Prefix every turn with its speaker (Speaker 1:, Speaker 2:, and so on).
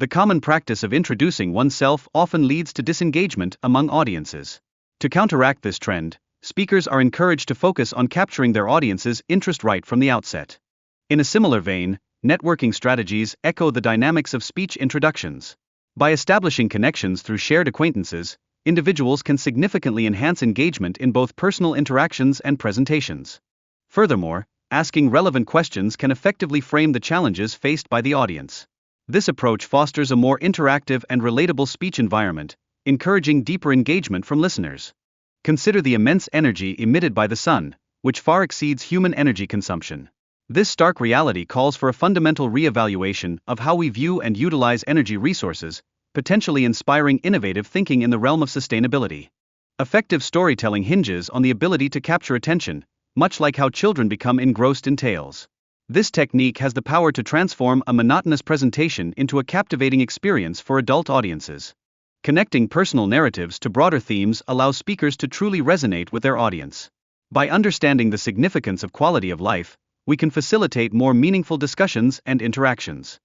Speaker 1: The common practice of introducing oneself often leads to disengagement among audiences. To counteract this trend, speakers are encouraged to focus on capturing their audience's interest right from the outset. In a similar vein, networking strategies echo the dynamics of speech introductions. By establishing connections through shared acquaintances, individuals can significantly enhance engagement in both personal interactions and presentations. Furthermore, asking relevant questions can effectively frame the challenges faced by the audience. This approach fosters a more interactive and relatable speech environment, encouraging deeper engagement from listeners. Consider the immense energy emitted by the sun, which far exceeds human energy consumption. This stark reality calls for a fundamental re-evaluation of how we view and utilize energy resources, potentially inspiring innovative thinking in the realm of sustainability. Effective storytelling hinges on the ability to capture attention, much like how children become engrossed in tales. This technique has the power to transform a monotonous presentation into a captivating experience for adult audiences. Connecting personal narratives to broader themes allows speakers to truly resonate with their audience. By understanding the significance of quality of life, we can facilitate more meaningful discussions and interactions.